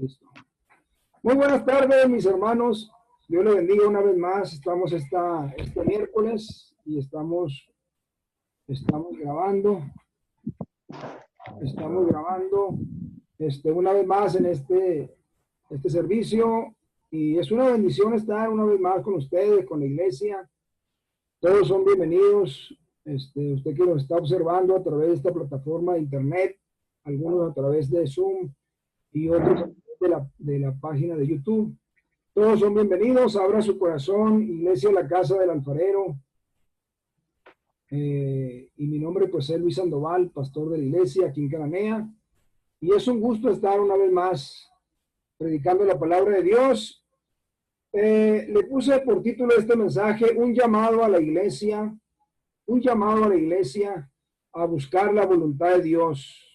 Listo. Muy buenas tardes, mis hermanos. Dios les bendiga una vez más. Estamos este miércoles y estamos grabando. Estamos grabando una vez más en este servicio. Y es una bendición estar una vez más con ustedes, con la iglesia. Todos son bienvenidos. Usted que nos está observando a través de esta plataforma de internet, algunos a través de Zoom y otros de la página de YouTube. Todos son bienvenidos. Abra su corazón, Iglesia La Casa del Alfarero. Y mi nombre pues es Luis Sandoval, pastor de la iglesia aquí en Cananea. Y es un gusto estar una vez más predicando la palabra de Dios. Le puse por título este mensaje, un llamado a la iglesia a buscar la voluntad de Dios.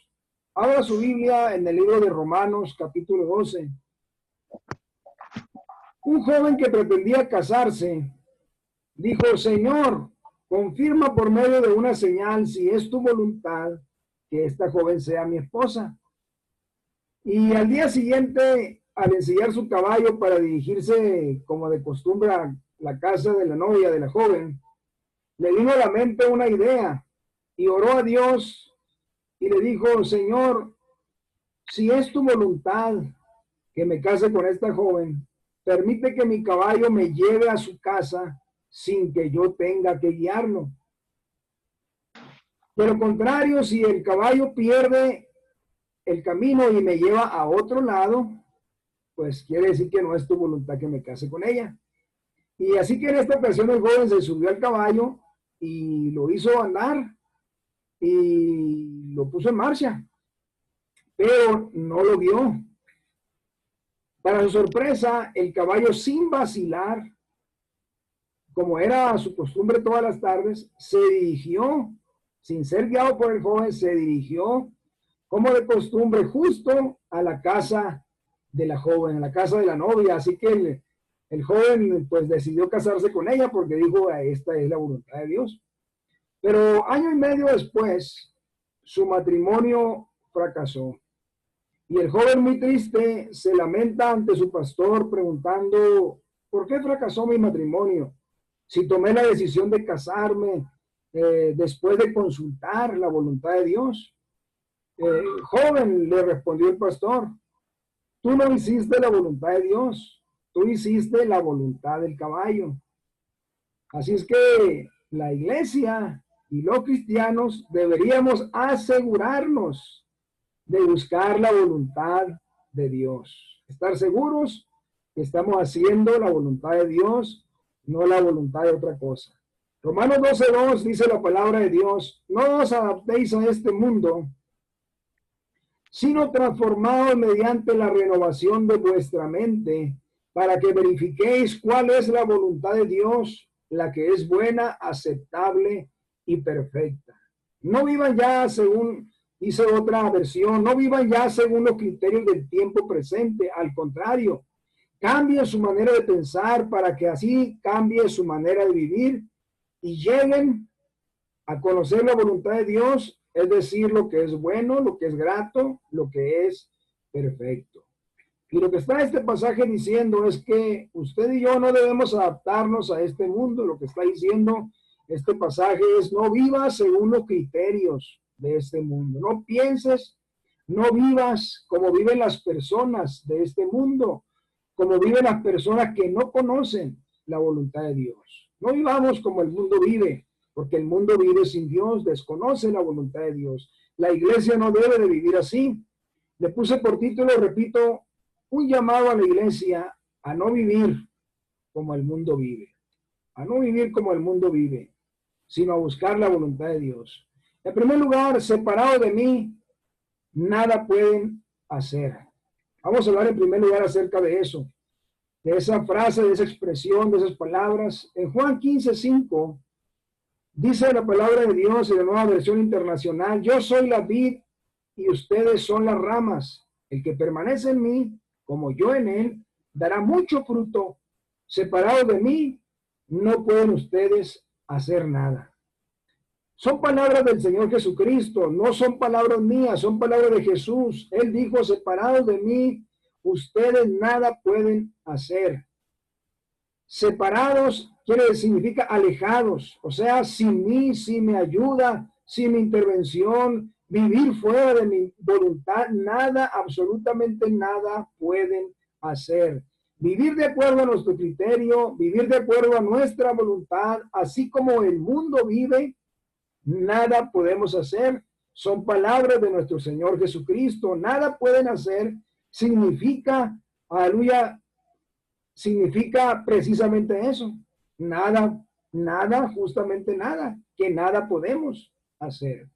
Abra su Biblia en el libro de Romanos, capítulo 12. Un joven que pretendía casarse dijo: Señor, confirma por medio de una señal si es tu voluntad que esta joven sea mi esposa. Y al día siguiente, al ensillar su caballo para dirigirse como de costumbre a la casa de la novia de la joven, le vino a la mente una idea y oró a Dios y le dijo: Señor, si es tu voluntad que me case con esta joven, permite que mi caballo me lleve a su casa sin que yo tenga que guiarlo. De lo contrario, si el caballo pierde el camino y me lleva a otro lado, pues quiere decir que no es tu voluntad que me case con ella. Y así que en esta ocasión el joven se subió al caballo y lo hizo andar y lo puso en marcha, pero no lo guió. Para su sorpresa, el caballo, sin vacilar, como era su costumbre todas las tardes, se dirigió, sin ser guiado por el joven, se dirigió como de costumbre justo a la casa de la joven, a la casa de la novia. Así que el joven pues decidió casarse con ella porque dijo: esta es la voluntad de Dios. Pero año y medio después, su matrimonio fracasó. Y el joven, muy triste, se lamenta ante su pastor preguntando: ¿por qué fracasó mi matrimonio? Si tomé la decisión de casarme después de consultar la voluntad de Dios. Joven, le respondió el pastor, tú no hiciste la voluntad de Dios, tú hiciste la voluntad del caballo. Así es que la iglesia y los cristianos deberíamos asegurarnos de buscar la voluntad de Dios. Estar seguros que estamos haciendo la voluntad de Dios, no la voluntad de otra cosa. Romanos 12:2 dice la palabra de Dios: no os adaptéis a este mundo, sino transformados mediante la renovación de vuestra mente, para que verifiquéis cuál es la voluntad de Dios, la que es buena, aceptable y perfecta. No vivan ya según, dice otra versión, no vivan ya según los criterios del tiempo presente. Al contrario, cambien su manera de pensar para que así cambie su manera de vivir y lleguen a conocer la voluntad de Dios, es decir, lo que es bueno, lo que es grato, lo que es perfecto. Y lo que está este pasaje diciendo es que usted y yo no debemos adaptarnos a este mundo. Lo que está diciendo este pasaje es: no vivas según los criterios de este mundo. No pienses, no vivas como viven las personas de este mundo, como viven las personas que no conocen la voluntad de Dios. No vivamos como el mundo vive, porque el mundo vive sin Dios, desconoce la voluntad de Dios. La iglesia no debe de vivir así. Le puse por título, repito, un llamado a la iglesia a no vivir como el mundo vive, a no vivir como el mundo vive, sino a buscar la voluntad de Dios. En primer lugar, separado de mí, nada pueden hacer. Vamos a hablar en primer lugar acerca de eso, de esa frase, de esa expresión, de esas palabras. En Juan 15:5 dice la palabra de Dios en la Nueva Versión Internacional: yo soy la vid y ustedes son las ramas. El que permanece en mí, como yo en él, dará mucho fruto. Separados de mí, no pueden ustedes hacer nada. Son palabras del Señor Jesucristo, no son palabras mías, son palabras de Jesús. Él dijo: separados de mí, ustedes nada pueden hacer. Separados significa alejados, o sea, sin mí, sin mi ayuda, sin mi intervención, vivir fuera de mi voluntad, nada, absolutamente nada pueden hacer. Vivir de acuerdo a nuestro criterio, vivir de acuerdo a nuestra voluntad, así como el mundo vive, nada podemos hacer. Son palabras de nuestro Señor Jesucristo. Nada pueden hacer significa, aleluya, significa precisamente eso. Nada, nada, justamente nada, que nada podemos hacer.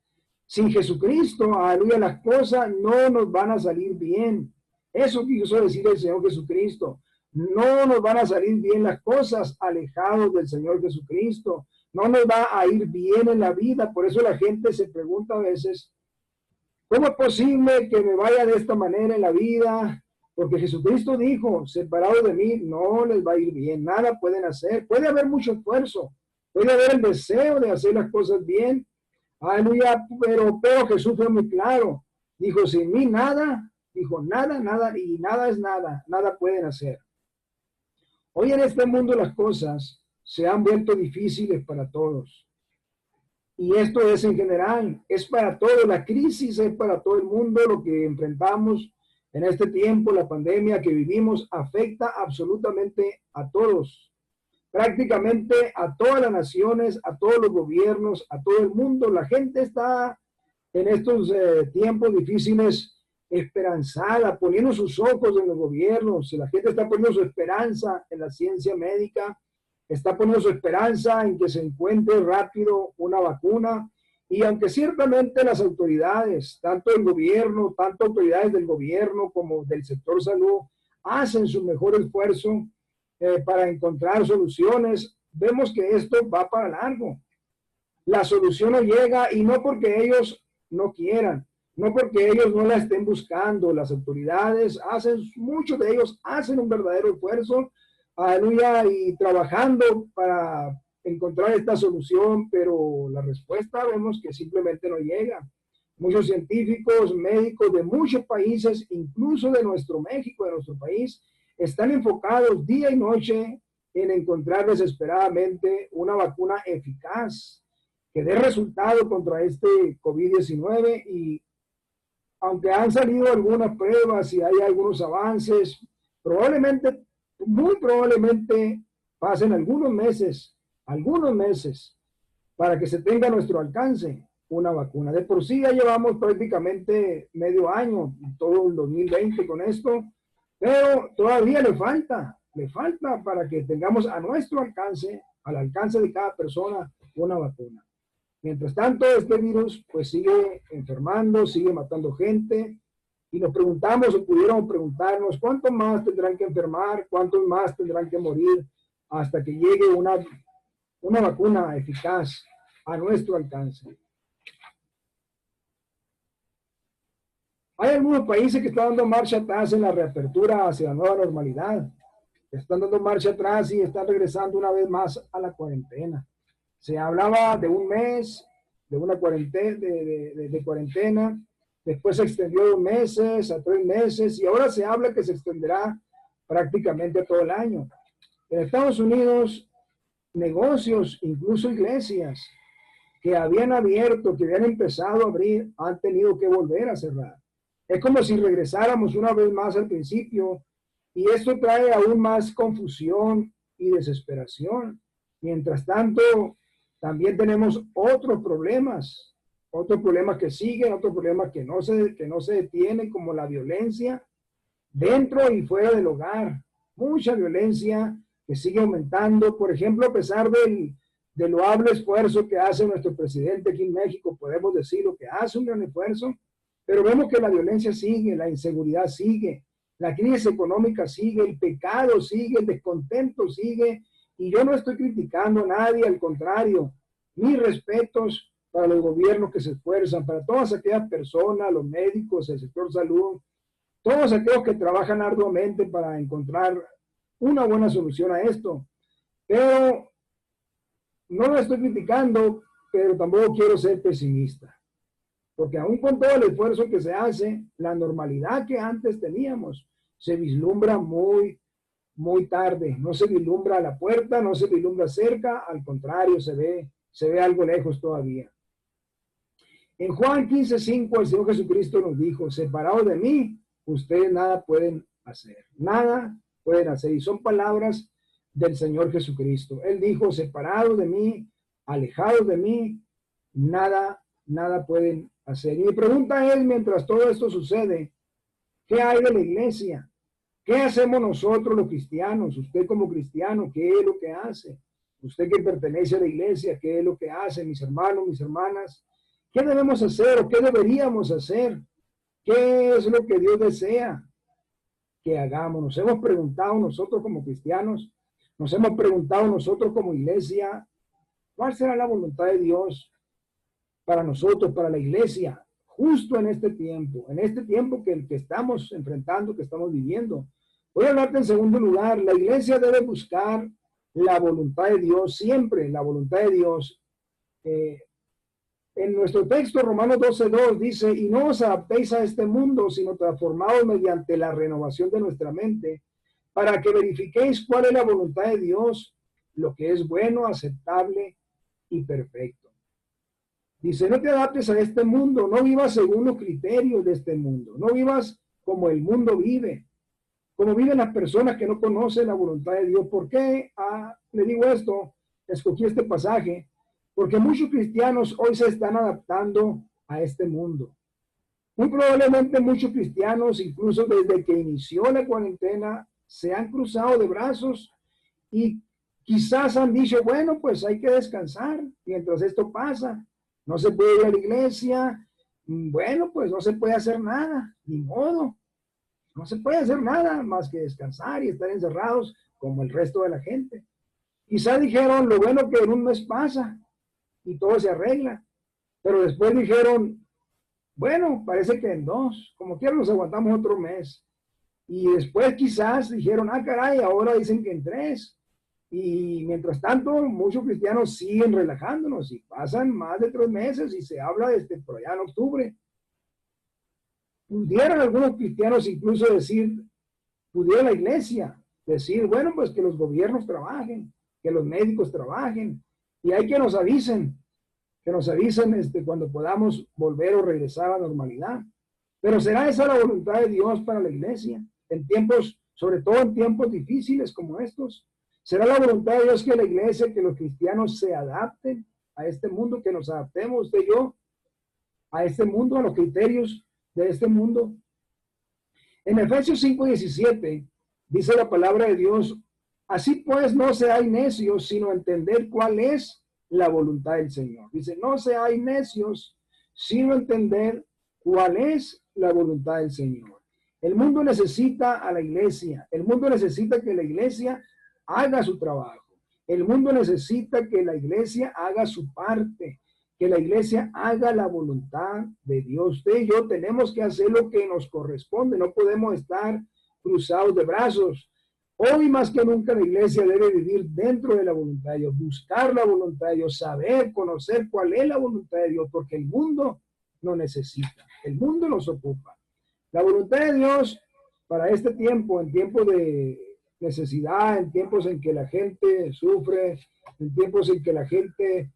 Sin Jesucristo, aleluya, las cosas no nos van a salir bien. Eso quiso decir el Señor Jesucristo. No nos van a salir bien las cosas alejados del Señor Jesucristo. No nos va a ir bien en la vida. Por eso la gente se pregunta a veces, ¿cómo es posible que me vaya de esta manera en la vida? Porque Jesucristo dijo, separado de mí, no les va a ir bien, nada pueden hacer. Puede haber mucho esfuerzo, puede haber el deseo de hacer las cosas bien. Aleluya, pero Jesús fue muy claro. Dijo, sin mí nada, dijo, nada, nada, y nada es nada, nada pueden hacer. Hoy en este mundo las cosas se han vuelto difíciles para todos. Y esto es en general, es para todo, la crisis es para todo el mundo, lo que enfrentamos en este tiempo, la pandemia que vivimos, afecta absolutamente a todos, prácticamente a todas las naciones, a todos los gobiernos, a todo el mundo. La gente está en estos tiempos difíciles esperanzada, poniendo sus ojos en los gobiernos. La gente está poniendo su esperanza en la ciencia médica, está poniendo su esperanza en que se encuentre rápido una vacuna. Y aunque ciertamente las autoridades, tanto el gobierno, tanto autoridades del gobierno como del sector salud, hacen su mejor esfuerzo para encontrar soluciones, vemos que esto va para largo. La solución no llega, y no porque ellos no quieran, no porque ellos no la estén buscando. Las autoridades hacen, muchos de ellos hacen un verdadero esfuerzo, aleluya, y trabajando para encontrar esta solución, pero la respuesta vemos que simplemente no llega. Muchos científicos, médicos de muchos países, incluso de nuestro México, de nuestro país, están enfocados día y noche en encontrar desesperadamente una vacuna eficaz que dé resultado contra este COVID-19. Y aunque han salido algunas pruebas y hay algunos avances, probablemente, muy probablemente pasen algunos meses para que se tenga a nuestro alcance una vacuna. De por sí ya llevamos prácticamente medio año, todo el 2020 con esto, pero todavía le falta para que tengamos a nuestro alcance, al alcance de cada persona, una vacuna. Mientras tanto, este virus pues sigue enfermando, sigue matando gente, y nos preguntamos, o pudiéramos preguntarnos, ¿cuántos más tendrán que enfermar? ¿Cuántos más tendrán que morir hasta que llegue una vacuna eficaz a nuestro alcance? Hay algunos países que están dando marcha atrás en la reapertura hacia la nueva normalidad. Están dando marcha atrás y están regresando una vez más a la cuarentena. Se hablaba de un mes, de una cuarentena, de cuarentena. Después se extendió 2 meses a 3 meses, y ahora se habla que se extenderá prácticamente todo el año. En Estados Unidos, negocios, incluso iglesias que habían abierto, que habían empezado a abrir, han tenido que volver a cerrar. Es como si regresáramos una vez más al principio, y esto trae aún más confusión y desesperación. Mientras tanto, también tenemos otros problemas que siguen, otros problemas que no se detienen, como la violencia dentro y fuera del hogar. Mucha violencia que sigue aumentando. Por ejemplo, a pesar del loable esfuerzo que hace nuestro presidente aquí en México, podemos decirlo, que hace un gran esfuerzo, pero vemos que la violencia sigue, la inseguridad sigue, la crisis económica sigue, el pecado sigue, el descontento sigue. Y yo no estoy criticando a nadie, al contrario, mis respetos para los gobiernos que se esfuerzan, para todas aquellas personas, los médicos, el sector salud, todos aquellos que trabajan arduamente para encontrar una buena solución a esto. Pero no lo estoy criticando, pero tampoco quiero ser pesimista, porque aún con todo el esfuerzo que se hace, la normalidad que antes teníamos se vislumbra muy tarde, no se vislumbra a la puerta, no se vislumbra cerca, al contrario, se ve algo lejos todavía. En Juan 15:5 el Señor Jesucristo nos dijo, separados de mí, ustedes nada pueden hacer, nada pueden hacer. Y son palabras del Señor Jesucristo. Él dijo, separados de mí, alejados de mí, nada pueden hacer. Y mi pregunta es, mientras todo esto sucede, ¿qué hay de la iglesia? ¿Qué hacemos nosotros los cristianos? Usted como cristiano, ¿qué es lo que hace? Usted que pertenece a la iglesia, ¿qué es lo que hace? Mis hermanos, mis hermanas, ¿qué debemos hacer o qué deberíamos hacer? ¿Qué es lo que Dios desea que hagamos? Nos hemos preguntado nosotros como cristianos, nos hemos preguntado nosotros como iglesia, ¿cuál será la voluntad de Dios para nosotros, para la iglesia, justo en este tiempo que estamos enfrentando, que estamos viviendo? Voy a hablarte en segundo lugar. La iglesia debe buscar la voluntad de Dios, siempre la voluntad de Dios. En nuestro texto, Romanos 12:2 dice, y no os adaptéis a este mundo, sino transformados mediante la renovación de nuestra mente, para que verifiquéis cuál es la voluntad de Dios, lo que es bueno, aceptable y perfecto. Dice, no te adaptes a este mundo, no vivas según los criterios de este mundo, no vivas como el mundo vive, como viven las personas que no conocen la voluntad de Dios. ¿Por qué le digo esto? Escogí este pasaje, porque muchos cristianos hoy se están adaptando a este mundo. Muy probablemente muchos cristianos, incluso desde que inició la cuarentena, se han cruzado de brazos y quizás han dicho, bueno, pues hay que descansar mientras esto pasa. No se puede ir a la iglesia, bueno, pues no se puede hacer nada, ni modo. No se puede hacer nada más que descansar y estar encerrados como el resto de la gente. Quizás dijeron, lo bueno que en un mes pasa y todo se arregla. Pero después dijeron, bueno, parece que en 2, como quiera nos aguantamos otro mes. Y después quizás dijeron, caray, ahora dicen que en 3. Y mientras tanto, muchos cristianos siguen relajándonos y pasan más de 3 meses y se habla desde por allá en octubre. Pudieran algunos cristianos incluso decir, pudiera la iglesia decir, bueno, pues que los gobiernos trabajen, que los médicos trabajen, y hay que nos avisen cuando podamos volver o regresar a la normalidad. Pero ¿será esa la voluntad de Dios para la iglesia? En tiempos, sobre todo en tiempos difíciles como estos, ¿será la voluntad de Dios que la iglesia, que los cristianos se adapten a este mundo, que nos adaptemos usted y yo a este mundo, a los criterios de este mundo? En Efesios 5:17 dice la palabra de Dios, así pues no seáis necios, sino entender cuál es la voluntad del Señor. Dice, no seáis necios, sino entender cuál es la voluntad del Señor. El mundo necesita a la iglesia, el mundo necesita que la iglesia haga su trabajo, el mundo necesita que la iglesia haga su parte, que la iglesia haga la voluntad de Dios. Usted y yo tenemos que hacer lo que nos corresponde, no podemos estar cruzados de brazos. Hoy más que nunca la iglesia debe vivir dentro de la voluntad de Dios, buscar la voluntad de Dios, saber, conocer cuál es la voluntad de Dios, porque el mundo nos necesita, el mundo nos ocupa. La voluntad de Dios para este tiempo, en tiempos de necesidad, en tiempos en que la gente sufre, en tiempos en que la gente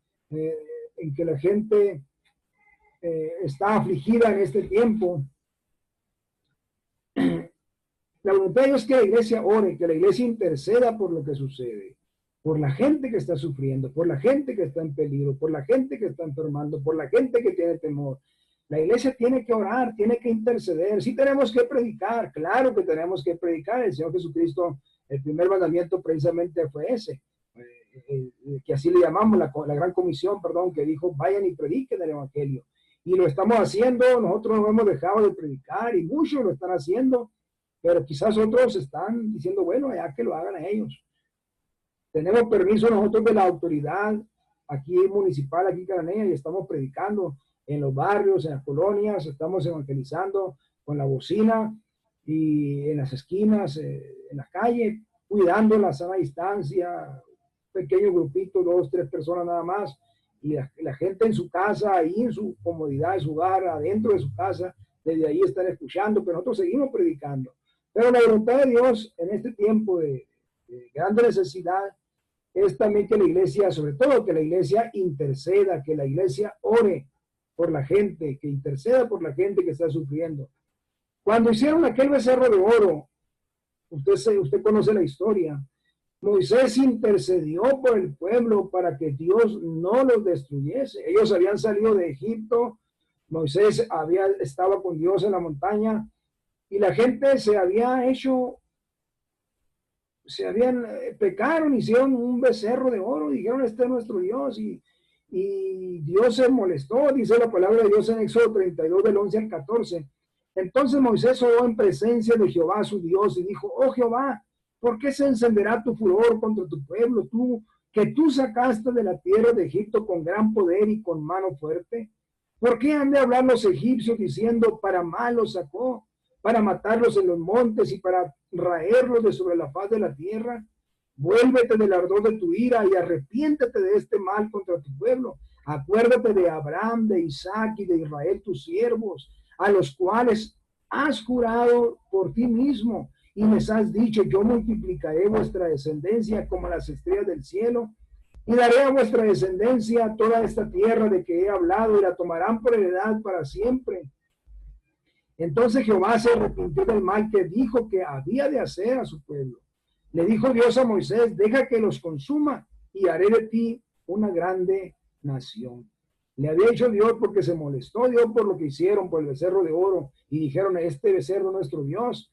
está afligida en este tiempo. La voluntad de Dios es que la iglesia ore, que la iglesia interceda por lo que sucede, por la gente que está sufriendo, por la gente que está en peligro, por la gente que está enfermando, por la gente que tiene temor. La iglesia tiene que orar, tiene que interceder. Sí tenemos que predicar, claro que tenemos que predicar. El Señor Jesucristo, el primer mandamiento precisamente fue ese, que así le llamamos la gran comisión, que dijo, vayan y prediquen el evangelio. Y lo estamos haciendo, nosotros no hemos dejado de predicar y muchos lo están haciendo, pero quizás otros están diciendo, bueno, ya que lo hagan a ellos. Tenemos permiso nosotros de la autoridad aquí municipal, aquí en Cananea, y estamos predicando en los barrios, en las colonias, estamos evangelizando con la bocina y en las esquinas, en la calle, cuidando la sana distancia, pequeño grupito, 2, 3 personas nada más, y la gente en su casa, ahí en su comodidad, en su hogar, adentro de su casa, desde ahí están escuchando, pero nosotros seguimos predicando. Pero la voluntad de Dios en este tiempo de grande necesidad es también que la iglesia, sobre todo que la iglesia interceda, que la iglesia ore por la gente, que interceda por la gente que está sufriendo. Cuando hicieron aquel becerro de oro, usted conoce la historia. Moisés intercedió por el pueblo para que Dios no los destruyese. Ellos habían salido de Egipto, Moisés estaba con Dios en la montaña y la gente pecaron, hicieron un becerro de oro, dijeron este es nuestro Dios y Dios se molestó, dice la palabra de Dios en Éxodo 32 del 11 al 14. Entonces Moisés oró en presencia de Jehová su Dios y dijo, oh Jehová, ¿por qué se encenderá tu furor contra tu pueblo, que tú sacaste de la tierra de Egipto con gran poder y con mano fuerte? ¿Por qué han de hablar los egipcios diciendo, para mal los sacó, para matarlos en los montes y para raerlos de sobre la faz de la tierra? Vuélvete del ardor de tu ira y arrepiéntete de este mal contra tu pueblo. Acuérdate de Abraham, de Isaac y de Israel, tus siervos, a los cuales has jurado por ti mismo y les has dicho, yo multiplicaré vuestra descendencia como las estrellas del cielo y daré a vuestra descendencia toda esta tierra de que he hablado y la tomarán por heredad para siempre. Entonces Jehová se arrepintió del mal que dijo que había de hacer a su pueblo. Le dijo Dios a Moisés, deja que los consuma y haré de ti una grande nación. Le había dicho Dios porque se molestó Dios por lo que hicieron, por el becerro de oro, y dijeron, este becerro es nuestro Dios.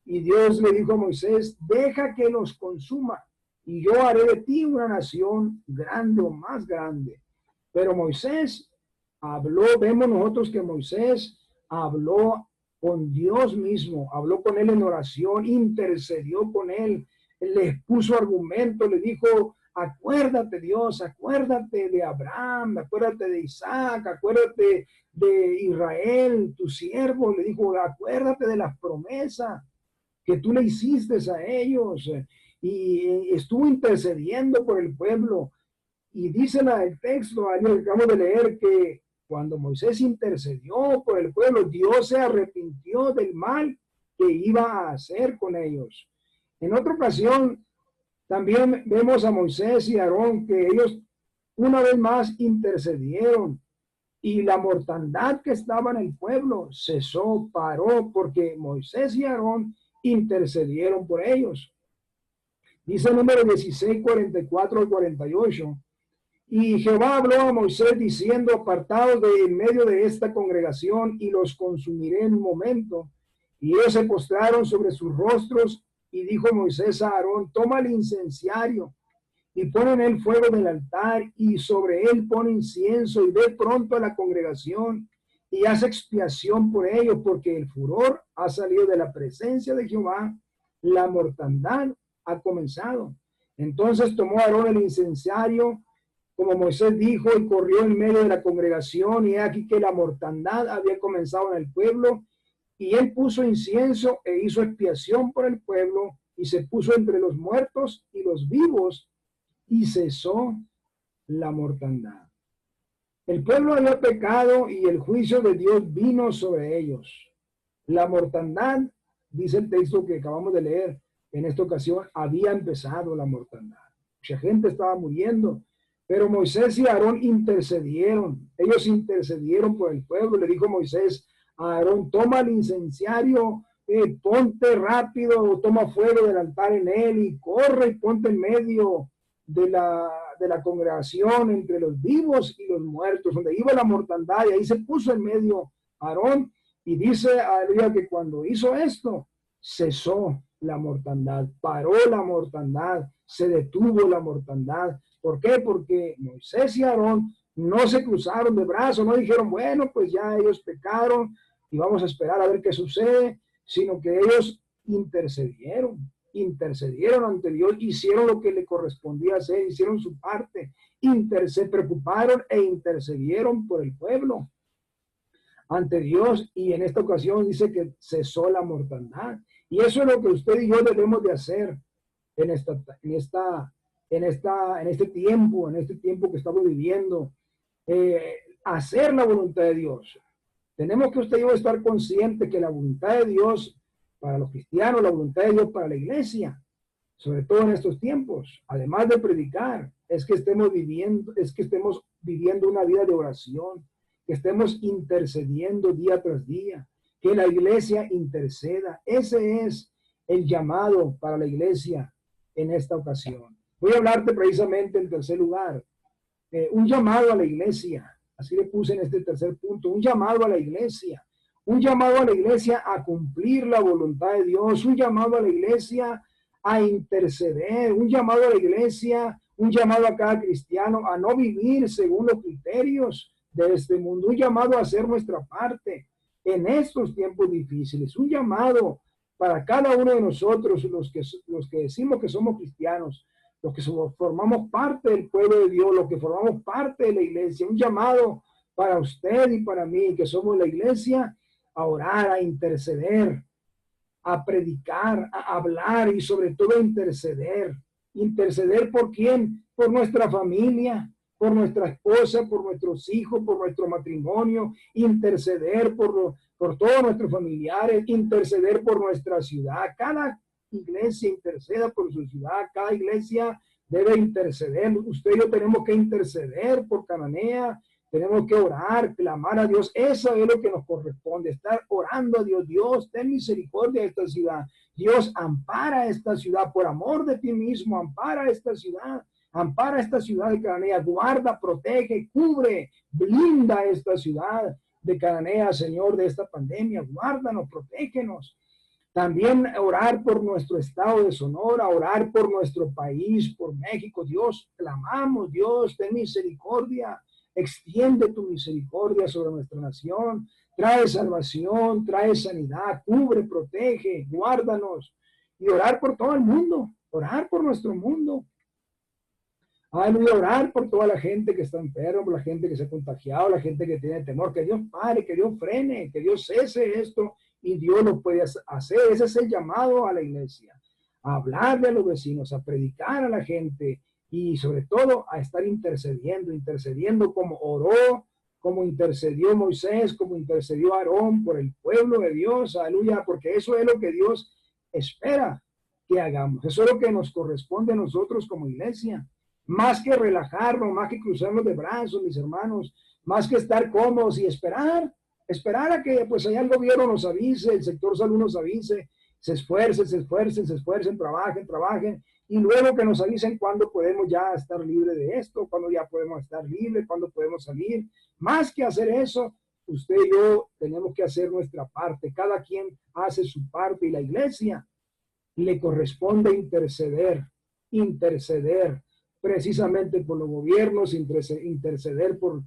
Y Dios le dijo a Moisés, deja que los consuma y yo haré de ti una nación grande o más grande. Pero Moisés habló, vemos nosotros que Moisés habló con Dios mismo, habló con él en oración, intercedió con él, le puso argumentos, le dijo, acuérdate Dios, acuérdate de Abraham, acuérdate de Isaac, acuérdate de Israel, tu siervo, le dijo, acuérdate de las promesas que tú le hiciste a ellos, y estuvo intercediendo por el pueblo. Y dice el texto, ahí acabamos de leer, que cuando Moisés intercedió por el pueblo, Dios se arrepintió del mal que iba a hacer con ellos. En otra ocasión, también vemos a Moisés y Aarón que ellos una vez más intercedieron y la mortandad que estaba en el pueblo cesó, paró, porque Moisés y Aarón intercedieron por ellos. Dice el número 16, 44 al 48. Y Jehová habló a Moisés diciendo, apartados de en medio de esta congregación y los consumiré en un momento. Y ellos se postraron sobre sus rostros y dijo Moisés a Aarón, toma el incenciario y pon en él fuego del altar y sobre él pon incienso y ve pronto a la congregación y haz expiación por ellos porque el furor ha salido de la presencia de Jehová, la mortandad ha comenzado. Entonces tomó Aarón el incenciario como Moisés dijo, y corrió en medio de la congregación, y he aquí que la mortandad había comenzado en el pueblo, y él puso incienso e hizo expiación por el pueblo, y se puso entre los muertos y los vivos, y cesó la mortandad. El pueblo había pecado y el juicio de Dios vino sobre ellos. La mortandad, dice el texto que acabamos de leer, en esta ocasión había empezado la mortandad. Mucha gente estaba muriendo. Pero Moisés y Aarón intercedieron. Ellos intercedieron por el pueblo. Le dijo Moisés a Aarón, toma el incenciario, ponte rápido, toma fuego del altar en él y corre y ponte en medio de la congregación entre los vivos y los muertos, donde iba la mortandad, y ahí se puso en medio Aarón y dice aleluya que cuando hizo esto, cesó la mortandad, paró la mortandad, se detuvo la mortandad. ¿Por qué? Porque Moisés y Aarón no se cruzaron de brazos, no dijeron, bueno, pues ya ellos pecaron y vamos a esperar a ver qué sucede, sino que ellos intercedieron ante Dios, hicieron lo que le correspondía hacer, hicieron su parte, se preocuparon e intercedieron por el pueblo ante Dios, y en esta ocasión dice que cesó la mortandad. Y eso es lo que usted y yo debemos de hacer en este tiempo que estamos viviendo, hacer la voluntad de Dios. Tenemos que usted y yo estar consciente que la voluntad de Dios para los cristianos, la voluntad de Dios para la iglesia, sobre todo en estos tiempos, además de predicar, es que estemos viviendo una vida de oración, que estemos intercediendo día tras día, que la iglesia interceda. Ese es el llamado para la iglesia en esta ocasión. Voy a hablarte precisamente en tercer lugar, un llamado a la iglesia, así le puse en este tercer punto, un llamado a la iglesia a cumplir la voluntad de Dios, un llamado a la iglesia a interceder, un llamado a la iglesia, un llamado a cada cristiano a no vivir según los criterios de este mundo, un llamado a hacer nuestra parte en estos tiempos difíciles, un llamado para cada uno de nosotros, los que decimos que somos cristianos, los que formamos parte del pueblo de Dios, los que formamos parte de la iglesia, un llamado para usted y para mí, que somos la iglesia, a orar, a interceder, a predicar, a hablar y sobre todo a interceder. ¿Interceder por quién? Por nuestra familia, por nuestra esposa, por nuestros hijos, por nuestro matrimonio, interceder por todos nuestros familiares, interceder por nuestra ciudad. Cada iglesia interceda por su ciudad, cada iglesia debe interceder. Usted y yo tenemos que interceder por Cananea, tenemos que orar, clamar a Dios. Eso es lo que nos corresponde, estar orando a Dios. Dios, ten misericordia de esta ciudad. Dios, ampara esta ciudad por amor de ti mismo, ampara esta ciudad. Ampara esta ciudad de Cananea, guarda, protege, cubre, blinda esta ciudad de Cananea, Señor, de esta pandemia. Guárdanos, protégenos. También orar por nuestro estado de Sonora, orar por nuestro país, por México. Dios, clamamos, Dios, ten misericordia. Extiende tu misericordia sobre nuestra nación. Trae salvación, trae sanidad, cubre, protege, guárdanos. Y orar por todo el mundo, orar por nuestro mundo. Aleluya, orar por toda la gente que está enferma, por la gente que se ha contagiado, la gente que tiene temor, que Dios pare, que Dios frene, que Dios cese esto y Dios lo puede hacer. Ese es el llamado a la iglesia, a hablarle a los vecinos, a predicar a la gente y sobre todo a estar intercediendo como oró, como intercedió Moisés, como intercedió Aarón por el pueblo de Dios. Aleluya, porque eso es lo que Dios espera que hagamos. Eso es lo que nos corresponde a nosotros como iglesia. Más que relajarnos, más que cruzarnos de brazos, mis hermanos, más que estar cómodos y esperar a que pues allá el gobierno nos avise, el sector salud nos avise, se esfuercen, trabajen, y luego que nos avisen cuándo podemos ya estar libres de esto, cuándo ya podemos estar libres, cuándo podemos salir. Más que hacer eso, usted y yo tenemos que hacer nuestra parte, cada quien hace su parte y la iglesia le corresponde interceder precisamente por los gobiernos, interceder por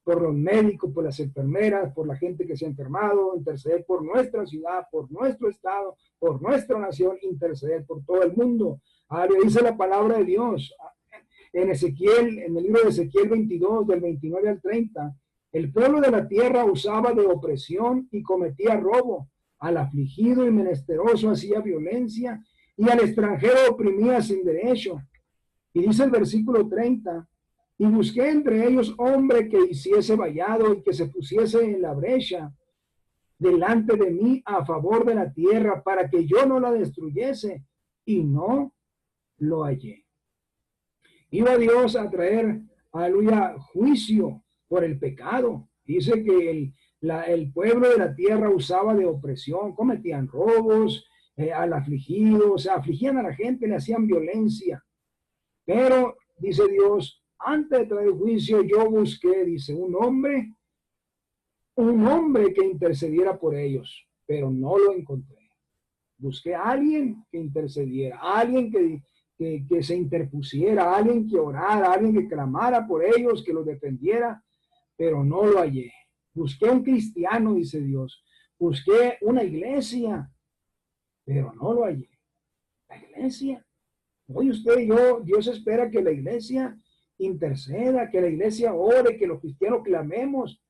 los médicos, por las enfermeras, por la gente que se ha enfermado, interceder por nuestra ciudad, por nuestro estado, por nuestra nación, interceder por todo el mundo. Ahora dice la palabra de Dios en Ezequiel, en el libro de Ezequiel 22, del 29 al 30, el pueblo de la tierra usaba de opresión y cometía robo, al afligido y menesteroso hacía violencia y al extranjero oprimía sin derecho. Y dice el versículo 30, y busqué entre ellos hombre que hiciese vallado y que se pusiese en la brecha delante de mí a favor de la tierra para que yo no la destruyese, y no lo hallé. Iba Dios a traer, aleluya, juicio por el pecado. Dice que el pueblo de la tierra usaba de opresión, cometían robos al afligido, o sea, afligían a la gente, le hacían violencia. Pero, dice Dios, antes de traer juicio, yo busqué, dice, un hombre que intercediera por ellos, pero no lo encontré. Busqué a alguien que intercediera, a alguien que se interpusiera, a alguien que orara, a alguien que clamara por ellos, que los defendiera, pero no lo hallé. Busqué un cristiano, dice Dios. Busqué una iglesia, pero no lo hallé. La iglesia. Hoy usted y yo, Dios espera que la iglesia interceda, que la iglesia ore, que los cristianos clamemos.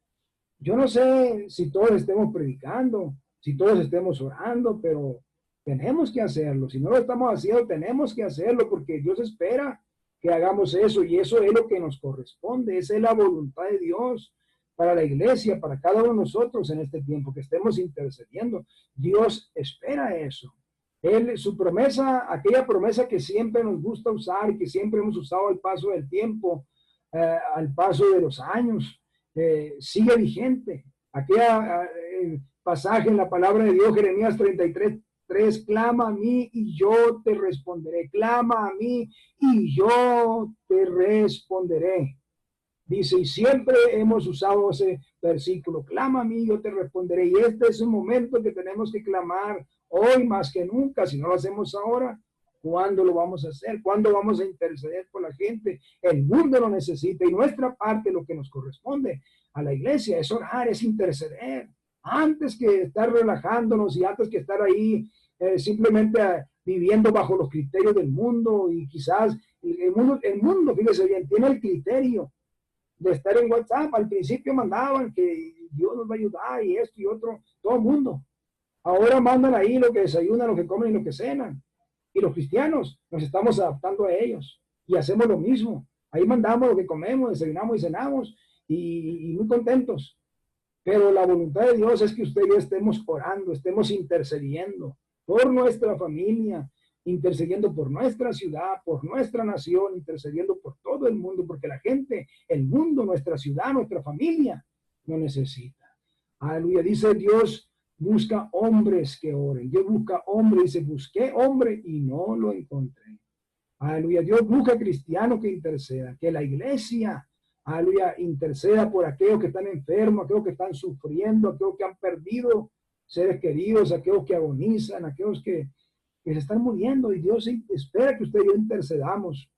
Yo no sé si todos estemos predicando, si todos estemos orando, pero tenemos que hacerlo. Si no lo estamos haciendo, tenemos que hacerlo porque Dios espera que hagamos eso y eso es lo que nos corresponde. Esa es la voluntad de Dios para la iglesia, para cada uno de nosotros en este tiempo, que estemos intercediendo. Dios espera eso. Él, su promesa, aquella promesa que siempre nos gusta usar y que siempre hemos usado al paso del tiempo, al paso de los años, sigue vigente. Aquella pasaje en la palabra de Dios, Jeremías 33:3, clama a mí y yo te responderé. Clama a mí y yo te responderé. Dice, y siempre hemos usado ese versículo, clama a mí, yo te responderé. Y este es un momento que tenemos que clamar hoy más que nunca. Si no lo hacemos ahora, ¿cuándo lo vamos a hacer? ¿Cuándo vamos a interceder por la gente? El mundo lo necesita y nuestra parte, lo que nos corresponde a la iglesia, es orar, es interceder. Antes que estar relajándonos y antes que estar ahí simplemente viviendo bajo los criterios del mundo, y quizás el mundo, fíjese bien, tiene el criterio de estar en WhatsApp. Al principio mandaban que Dios nos va a ayudar y esto y otro, todo el mundo. Ahora mandan ahí lo que desayunan, lo que comen y lo que cenan. Y los cristianos nos estamos adaptando a ellos y hacemos lo mismo. Ahí mandamos lo que comemos, desayunamos y cenamos y muy contentos. Pero la voluntad de Dios es que usted y yo estemos orando, estemos intercediendo por nuestra familia, intercediendo por nuestra ciudad, por nuestra nación, intercediendo por todo el mundo, porque la gente, el mundo, nuestra ciudad, nuestra familia, lo necesita. Aleluya. Dice Dios, busca hombres que oren. Dios busca hombres, dice, busqué hombre y no lo encontré. Aleluya. Dios busca cristianos que intercedan, que la iglesia, aleluya, interceda por aquellos que están enfermos, aquellos que están sufriendo, aquellos que han perdido seres queridos, aquellos que agonizan, aquellos que se están muriendo, y Dios espera que usted y yo intercedamos.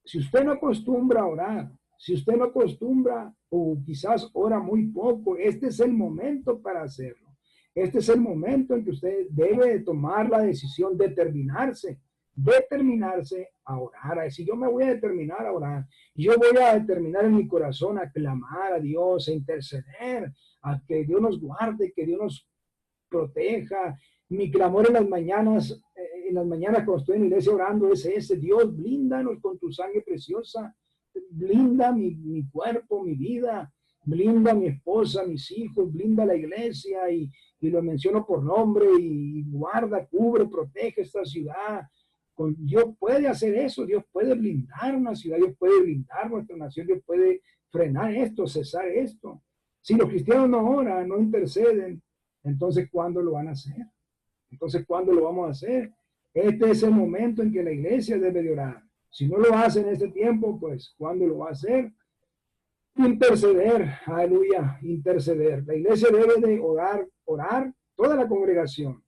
Si usted no acostumbra a orar, si usted no acostumbra o quizás ora muy poco, este es el momento para hacerlo. Este es el momento en que usted debe tomar la decisión, determinarse a orar, a decir, yo me voy a determinar a orar, yo voy a determinar en mi corazón a clamar a Dios, a interceder, a que Dios nos guarde, que Dios nos proteja. Mi clamor en las mañanas cuando estoy en la iglesia orando es ese: Dios, blíndanos con tu sangre preciosa, blinda mi cuerpo, mi vida, blinda a mi esposa, mis hijos, blinda la iglesia, y lo menciono por nombre, y guarda, cubre, protege esta ciudad. Dios puede hacer eso, Dios puede blindar una ciudad, Dios puede blindar nuestra nación, Dios puede frenar esto, cesar esto. Si los cristianos no oran, no interceden, entonces ¿cuándo lo van a hacer? Entonces, ¿cuándo lo vamos a hacer? Este es el momento en que la iglesia debe de orar. Si no lo hace en este tiempo, pues, ¿cuándo lo va a hacer? Interceder, aleluya, interceder. La iglesia debe de orar, toda la congregación.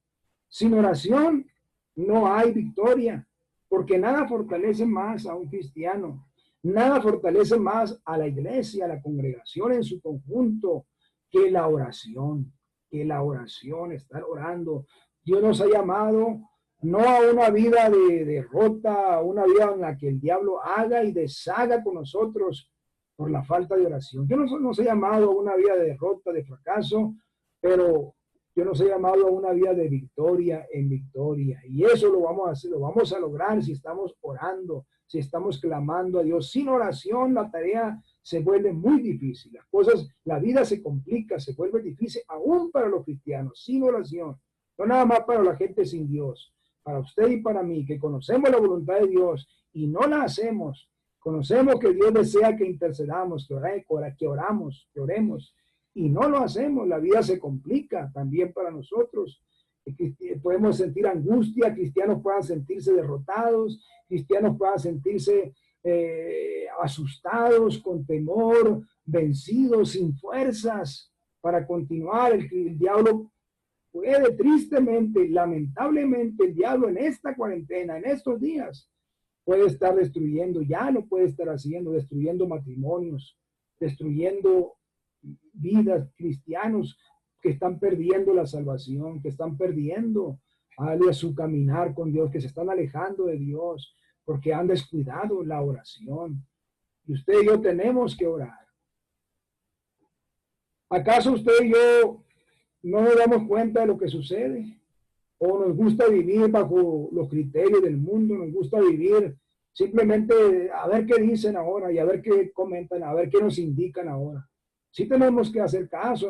Sin oración no hay victoria, porque nada fortalece más a un cristiano, nada fortalece más a la iglesia, a la congregación en su conjunto, que la oración, estar orando. Dios nos ha llamado no a una vida de derrota, a una vida en la que el diablo haga y deshaga con nosotros por la falta de oración. Yo no nos he llamado a una vida de derrota, de fracaso, pero yo nos he llamado a una vida de victoria en victoria. Y eso lo vamos a hacer, lo vamos a lograr si estamos orando, si estamos clamando a Dios. Sin oración la tarea se vuelve muy difícil. Las cosas, la vida se complica, se vuelve difícil, aún para los cristianos, sin oración. No nada más para la gente sin Dios, para usted y para mí, que conocemos la voluntad de Dios y no la hacemos. Conocemos que Dios desea que intercedamos, que oremos, y no lo hacemos. La vida se complica también para nosotros. Podemos sentir angustia, cristianos puedan sentirse derrotados, cristianos puedan sentirse asustados, con temor, vencidos, sin fuerzas para continuar. El diablo puede, tristemente, lamentablemente, el diablo en esta cuarentena, en estos días, puede estar destruyendo, ya lo puede estar haciendo, destruyendo matrimonios, destruyendo vidas, cristianos que están perdiendo la salvación, que están perdiendo su caminar con Dios, que se están alejando de Dios porque han descuidado la oración. Y usted y yo tenemos que orar. ¿Acaso usted y yo no nos damos cuenta de lo que sucede? ¿O nos gusta vivir bajo los criterios del mundo? ¿Nos gusta vivir simplemente a ver qué dicen ahora y a ver qué comentan, a ver qué nos indican ahora? Sí tenemos que hacer caso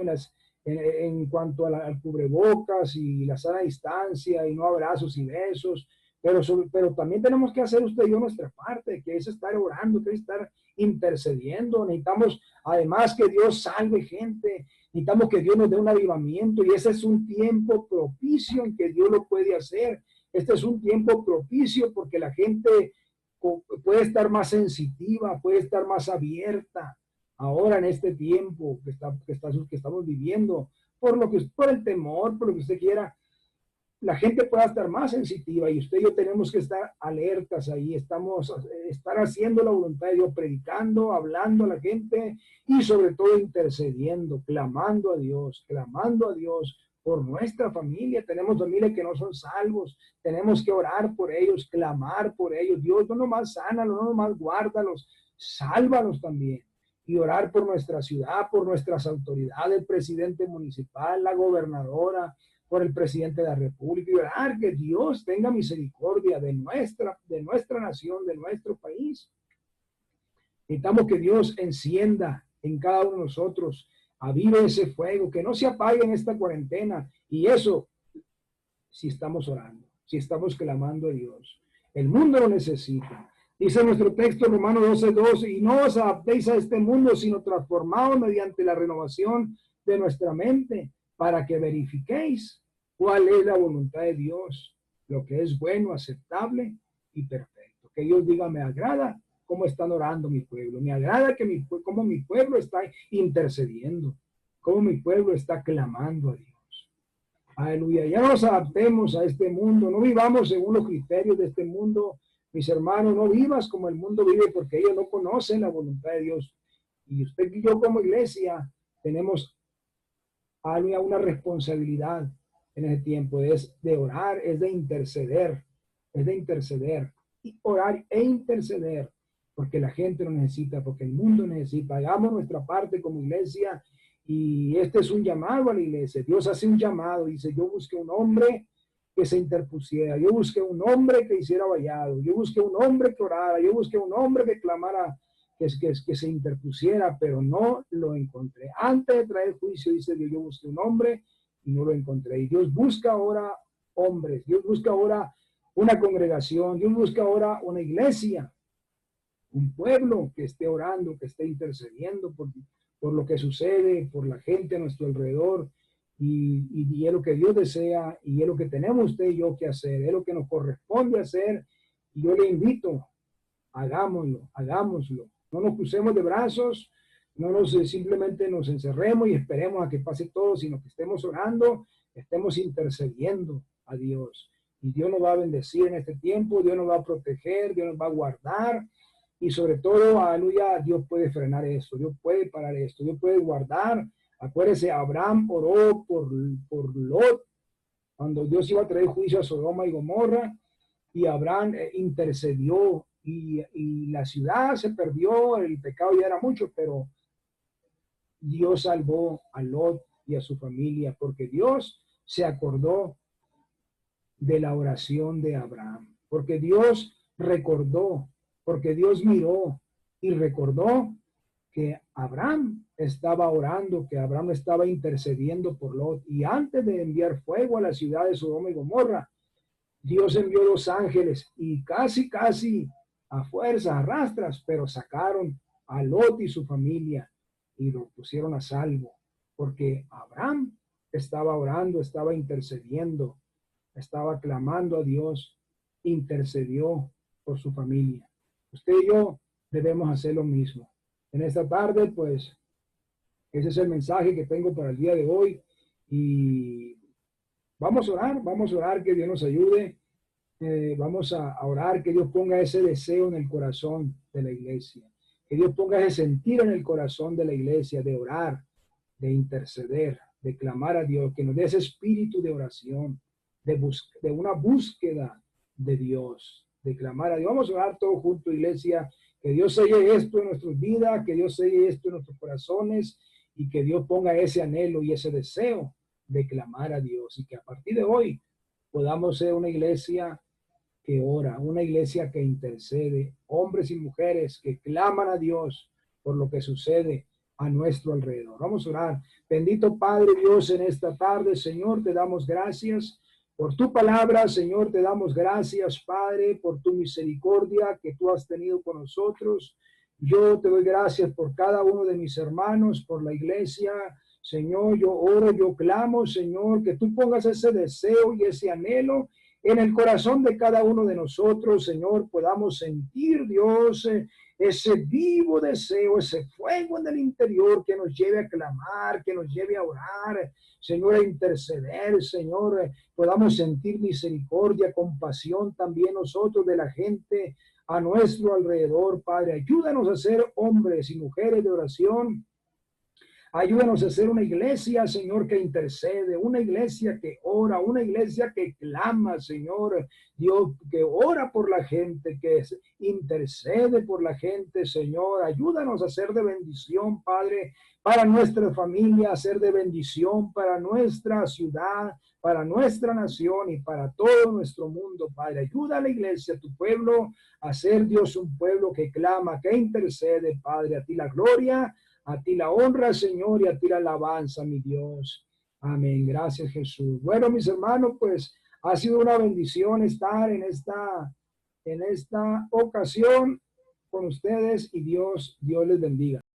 en cuanto al cubrebocas y la sana distancia y no abrazos y besos, pero también tenemos que hacer usted y yo nuestra parte, que es estar orando, que es estar intercediendo. Necesitamos además que Dios salve gente, necesitamos que Dios nos dé un avivamiento y ese es un tiempo propicio en que Dios lo puede hacer. Este es un tiempo propicio porque la gente puede estar más sensitiva, puede estar más abierta ahora en este tiempo que estamos viviendo, por el temor, por lo que usted quiera, la gente pueda estar más sensitiva y usted y yo tenemos que estar alertas ahí, estar haciendo la voluntad de Dios, predicando, hablando a la gente y sobre todo intercediendo, clamando a Dios por nuestra familia. Tenemos familias que no son salvos, tenemos que orar por ellos, clamar por ellos. Dios no nomás sánalos, no nomás guárdalos, sálvalos también. Y orar por nuestra ciudad, por nuestras autoridades, el presidente municipal, la gobernadora, por el presidente de la República y orar que Dios tenga misericordia de nuestra nación, de nuestro país. Necesitamos que Dios encienda en cada uno de nosotros, avive ese fuego, que no se apague en esta cuarentena. Y eso, si estamos orando, si estamos clamando a Dios. El mundo lo necesita. Dice nuestro texto, Romanos 12:2, y no os adaptéis a este mundo, sino transformaos mediante la renovación de nuestra mente, para que verifiquéis cuál es la voluntad de Dios, lo que es bueno, aceptable y perfecto. Que Dios diga, me agrada cómo están orando mi pueblo, me agrada cómo mi pueblo está intercediendo, cómo mi pueblo está clamando a Dios. Aleluya, ya no nos adaptemos a este mundo, no vivamos según los criterios de este mundo, mis hermanos, no vivas como el mundo vive porque ellos no conocen la voluntad de Dios. Y usted y yo como iglesia tenemos una responsabilidad en ese tiempo, es de orar, es de interceder, y orar e interceder, porque la gente lo necesita, porque el mundo necesita. Hagamos nuestra parte como iglesia, y este es un llamado a la iglesia. Dios hace un llamado, dice, yo busqué un hombre que se interpusiera, yo busqué un hombre que hiciera vallado, yo busqué un hombre que orara, yo busqué un hombre que clamara, que se interpusiera, pero no lo encontré. Antes de traer juicio, dice Dios, yo busqué un hombre y no lo encontré. Y Dios busca ahora hombres, Dios busca ahora una congregación, Dios busca ahora una iglesia, un pueblo que esté orando, que esté intercediendo por lo que sucede, por la gente a nuestro alrededor. Y es lo que Dios desea y es lo que tenemos usted y yo que hacer, es lo que nos corresponde hacer. Y yo le invito, hagámoslo, hagámoslo. No nos crucemos de brazos, simplemente nos encerremos y esperemos a que pase todo, sino que estemos orando, estemos intercediendo a Dios. Y Dios nos va a bendecir en este tiempo, Dios nos va a proteger, Dios nos va a guardar. Y sobre todo, aleluya, Dios puede frenar esto, Dios puede parar esto, Dios puede guardar. Acuérdese, Abraham oró por Lot, cuando Dios iba a traer juicio a Sodoma y Gomorra, y Abraham intercedió, y la ciudad se perdió, el pecado ya era mucho, pero Dios salvó a Lot y a su familia, porque Dios se acordó de la oración de Abraham, porque Dios recordó, porque Dios miró y recordó que Abraham estaba orando, que Abraham estaba intercediendo por Lot, y antes de enviar fuego a la ciudad de Sodoma y Gomorra, Dios envió 2 ángeles y casi a fuerza, a rastras, pero sacaron a Lot y su familia y lo pusieron a salvo, porque Abraham estaba orando, estaba intercediendo, estaba clamando a Dios, intercedió por su familia. Usted y yo debemos hacer lo mismo. En esta tarde, pues, ese es el mensaje que tengo para el día de hoy. Y vamos a orar que Dios nos ayude. Vamos a orar que Dios ponga ese deseo en el corazón de la iglesia. Que Dios ponga ese sentir en el corazón de la iglesia de orar, de interceder, de clamar a Dios. Que nos dé ese espíritu de oración, de una búsqueda de Dios, de clamar a Dios. Vamos a orar todos juntos, iglesia. Que Dios selle esto en nuestras vidas, que Dios selle esto en nuestros corazones y que Dios ponga ese anhelo y ese deseo de clamar a Dios, y que a partir de hoy podamos ser una iglesia que ora, una iglesia que intercede, hombres y mujeres que claman a Dios por lo que sucede a nuestro alrededor. Vamos a orar. Bendito Padre Dios, en esta tarde, Señor, te damos gracias por tu palabra, Señor, te damos gracias, Padre, por tu misericordia que tú has tenido con nosotros. Yo te doy gracias por cada uno de mis hermanos, por la iglesia. Señor, yo oro, yo clamo, Señor, que tú pongas ese deseo y ese anhelo en el corazón de cada uno de nosotros, Señor, podamos sentir, Dios, ese vivo deseo, ese fuego en el interior que nos lleve a clamar, que nos lleve a orar, Señor, a interceder, Señor, podamos sentir misericordia, compasión también nosotros de la gente a nuestro alrededor, Padre. Ayúdanos a ser hombres y mujeres de oración. Ayúdanos a ser una iglesia, Señor, que intercede, una iglesia que ora, una iglesia que clama, Señor, Dios, que ora por la gente, que intercede por la gente, Señor. Ayúdanos a ser de bendición, Padre, para nuestra familia, a ser de bendición para nuestra ciudad, para nuestra nación y para todo nuestro mundo, Padre. Ayuda a la iglesia, a tu pueblo, a ser, Dios, un pueblo que clama, que intercede, Padre. A ti la gloria, a ti la honra, Señor, y a ti la alabanza, mi Dios. Amén. Gracias, Jesús. Bueno, mis hermanos, pues ha sido una bendición estar en esta ocasión con ustedes y Dios les bendiga.